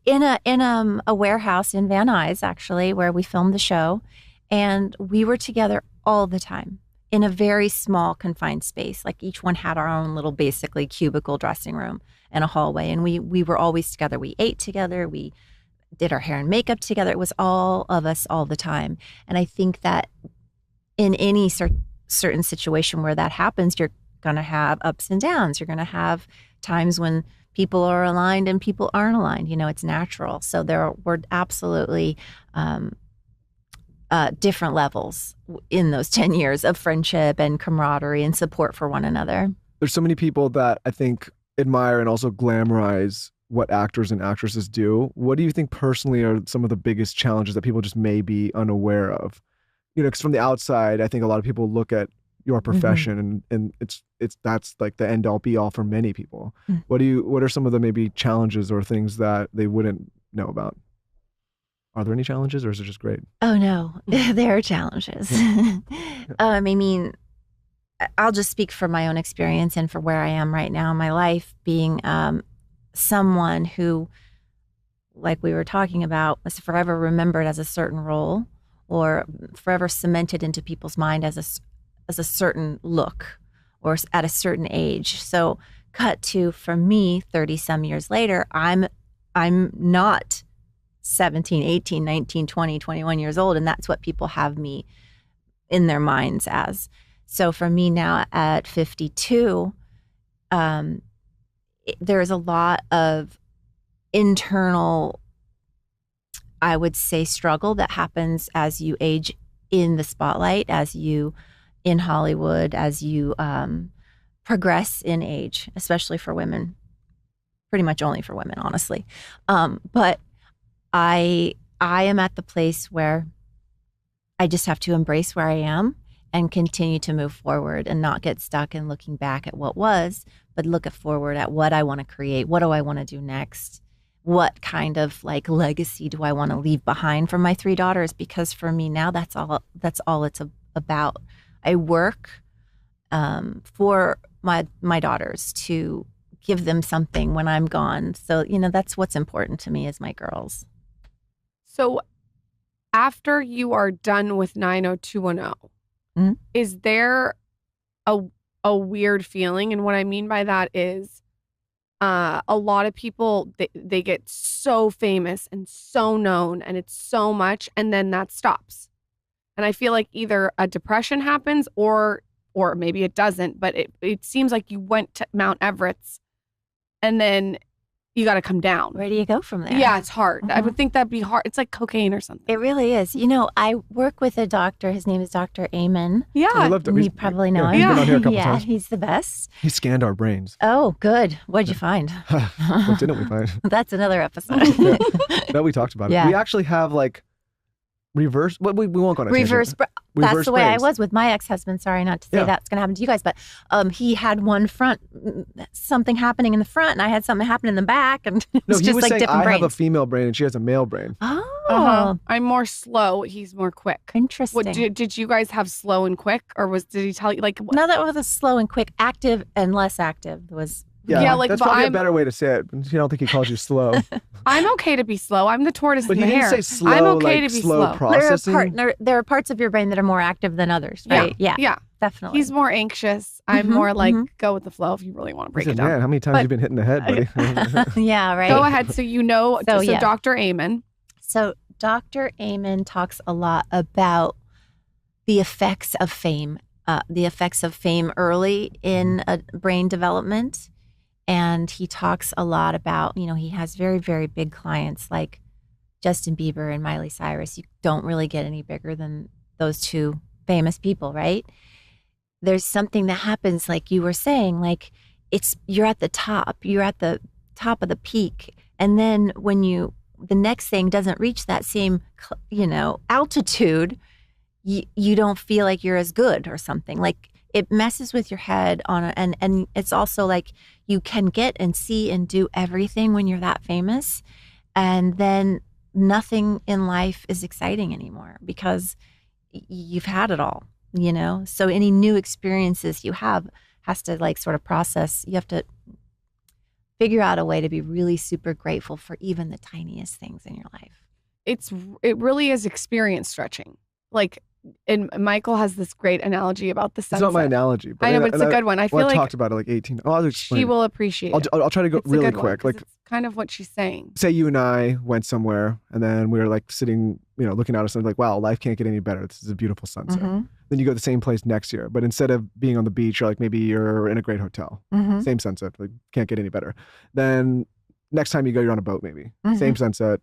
In a warehouse in Van Nuys, actually, where we filmed the show. And we were together all the time in a very small confined space. Like each one had our own little basically cubicle dressing room and a hallway. And we were always together. We ate together. We did our hair and makeup together. It was all of us all the time. And I think that in any certain situation where that happens, you're going to have ups and downs. You're going to have times when people are aligned and people aren't aligned. You know, it's natural. So there were absolutely different levels in those 10 years of friendship and camaraderie and support for one another. There's so many people that I think admire and also glamorize what actors and actresses do. What do you think personally are some of the biggest challenges that people just may be unaware of? You know, because from the outside, I think a lot of people look at your profession and it's that's like the end all be all for many people. What are some of the maybe challenges or things that they wouldn't know about? Are there any challenges or is it just great? Oh no, there are challenges. I mean, I'll just speak from my own experience and for where I am right now in my life, being someone who, like we were talking about, was forever remembered as a certain role or forever cemented into people's mind as a certain look or at a certain age. So cut to, for me, 30 some years later, I'm not 17, 18, 19, 20, 21 years old. And that's what people have me in their minds as. So for me now at 52, there's a lot of internal, I would say, struggle that happens as you age in the spotlight, as you in Hollywood, as you progress in age, especially for women, pretty much only for women, honestly. But I am at the place where I just have to embrace where I am and continue to move forward and not get stuck in looking back at what was, but look forward at what I want to create. What do I want to do next? What kind of like legacy do I want to leave behind for my 3 daughters? Because for me now, that's all it's about. I work for my daughters to give them something when I'm gone. So, you know, that's what's important to me is my girls. So after you are done with 90210, is there a weird feeling? And what I mean by that is a lot of people, they get so famous and so known and it's so much, and then that stops. And I feel like either a depression happens or maybe it doesn't, but it seems like you went to Mount Everest and then you got to come down. Where do you go from there? Yeah, it's hard. I would think that'd be hard. It's like cocaine or something. It really is. You know, I work with a doctor. His name is Dr. Amen. Yeah. You probably know him. He's been on here a couple times. He's the best. He scanned our brains. Oh, good. What'd you find? What didn't we find? That's another episode. No, we talked about it. Yeah. We actually have like reverse, we won't go on a tangent. That's the way brains. I was with my ex-husband. Sorry, not to say that's going to happen to you guys, but he had one front, something happening in the front, and I had something happen in the back, and it's No, just he was like saying different I brains. have a female brain and she has a male brain. Oh, I'm more slow. He's more quick. interesting. What did you guys have slow and quick, or did he tell you like? No, that was a slow and quick. Active and less active was. Yeah, like, that's but probably a I'm- better way to say it. I don't think he calls you slow. I'm okay to be slow. I'm the tortoise But in he the didn't hair. say slow, I'm okay like to be slow slow. processing. There are parts of your brain that are more active than others, right? Yeah, definitely. He's more anxious. I'm more like go with the flow if you really want to break Listen, it down. man, how many times have you been hit in the head, buddy? Yeah, right. Go ahead. So you know, so Dr. Amen. So Dr. Amen talks a lot about the effects of fame, early in brain development. And he talks a lot about, you know, he has very, very big clients like Justin Bieber and Miley Cyrus. You don't really get any bigger than those two famous people, right? There's something that happens, like you were saying, like you're at the top of the peak. And then when the next thing doesn't reach that same, altitude, you don't feel like you're as good or something. Like it messes with your head and it's also like you can get and see and do everything when you're that famous. And then nothing in life is exciting anymore because you've had it all, you know? So any new experiences you have has to like sort of process. You have to figure out a way to be really super grateful for even the tiniest things in your life. It really is experience stretching. Like, and Michael has this great analogy about the sunset. It's not my analogy, but I know, but it's a good one. I feel I like talked about it like 18. I'll explain. she will appreciate it. I'll try to go It's a really good one, quick. 'cause Like, it's kind of what she's saying. say you and I went somewhere and then we were like sitting, looking out at something like, wow, life can't get any better. This is a beautiful sunset. Mm-hmm. Then you go to the same place next year, but instead of being on the beach, or like maybe you're in a great hotel, Mm-hmm. same sunset, like can't get any better. Then next time you go, you're on a boat, maybe Mm-hmm. same sunset,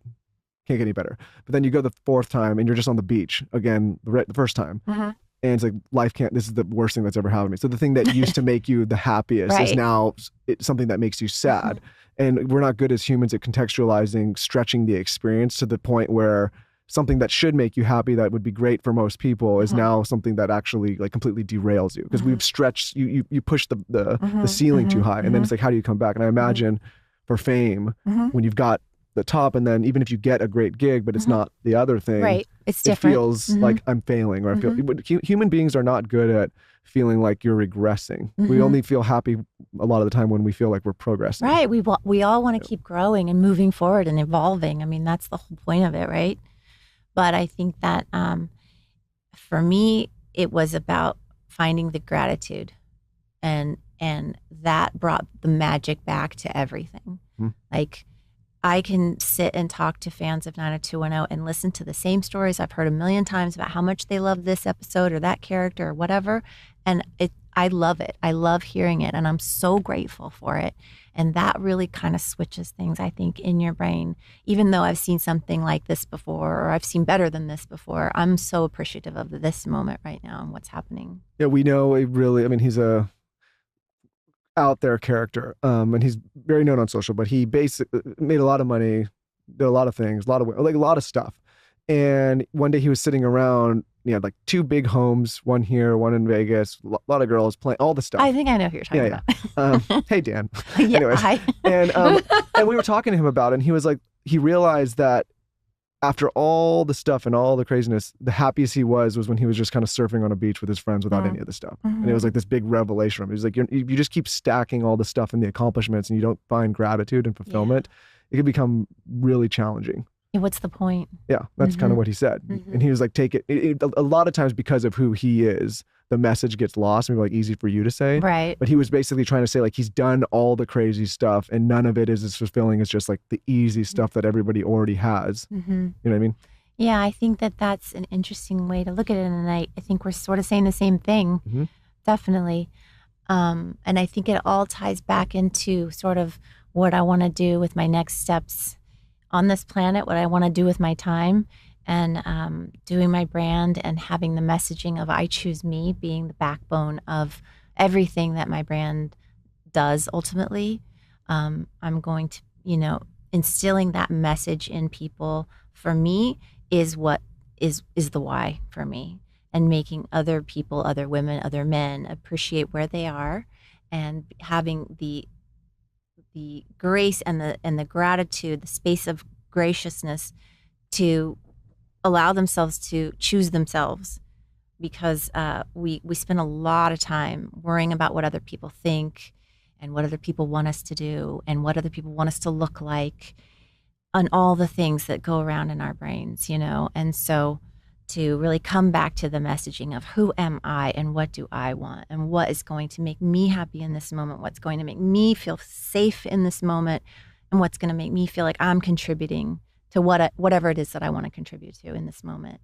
can't get any better. But then you go the fourth time and you're just on the beach again, the first time. Mm-hmm. And it's like, life can't, this is the worst thing that's ever happened to me. So the thing that used to make you the happiest is Right. now something that makes you sad. And we're not good as humans at contextualizing, stretching the experience to the point where something that should make you happy, that would be great for most people, is now something that actually like completely derails you. Because we've stretched, you push the ceiling too high. And then it's like, how do you come back? And I imagine for fame, when you've got the top, and then even if you get a great gig, but it's not the other thing, Right. It's it different. feels like I'm failing, or I feel, but human beings are not good at feeling like you're regressing. We only feel happy a lot of the time when we feel like we're progressing. Right. We all want to keep growing and moving forward and evolving. I mean, that's the whole point of it, right? But I think that for me, it was about finding the gratitude, and that brought the magic back to everything. Like, I can sit and talk to fans of 90210 and listen to the same stories I've heard a million times about how much they love this episode or that character or whatever. And I love it. I love hearing it. And I'm so grateful for it. And that really kind of switches things, I think, in your brain. Even though I've seen something like this before, or I've seen better than this before, I'm so appreciative of this moment right now and what's happening. Yeah, we know he's a out there character, and he's very known on social, but he basically made a lot of money, did a lot of things, a lot of stuff. And one day he was sitting around, he had like 2 big homes, one here, one in Vegas, a lot of girls playing all the stuff. I think I know who you're talking about. Hey, Dan. Yeah, Anyways, hi. and we were talking to him about it, and he was like, he realized that after all the stuff and all the craziness, the happiest he was when he was just kind of surfing on a beach with his friends without any of the stuff. And it was like this big revelation from him. He was like, you just keep stacking all the stuff and the accomplishments, and you don't find gratitude and fulfillment. It can become really challenging. Yeah, what's the point? Yeah, that's kind of what he said. And he was like, a lot of times because of who he is, the message gets lost, and like easy for you to say. Right. But he was basically trying to say, like, he's done all the crazy stuff and none of it is as fulfilling as just like the easy stuff that everybody already has. You know what I mean? Yeah, I think that that's an interesting way to look at it. And I think we're sort of saying the same thing. Definitely. And I think it all ties back into sort of what I want to do with my next steps on this planet, what I want to do with my time, and doing my brand and having the messaging of I choose me being the backbone of everything that my brand does ultimately. I'm going to, instilling that message in people for me is what is the why for me, and making other people, other women, other men appreciate where they are, and having the grace and the gratitude, the space of graciousness to allow themselves to choose themselves, because we spend a lot of time worrying about what other people think and what other people want us to do and what other people want us to look like, and all the things that go around in our brains, and so to really come back to the messaging of who am I and what do I want and what is going to make me happy in this moment, what's going to make me feel safe in this moment, and what's going to make me feel like I'm contributing to whatever it is that I want to contribute to in this moment.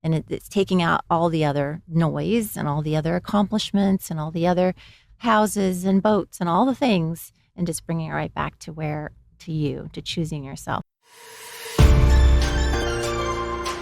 And it's taking out all the other noise and all the other accomplishments and all the other houses and boats and all the things, and just bringing it right back to to choosing yourself.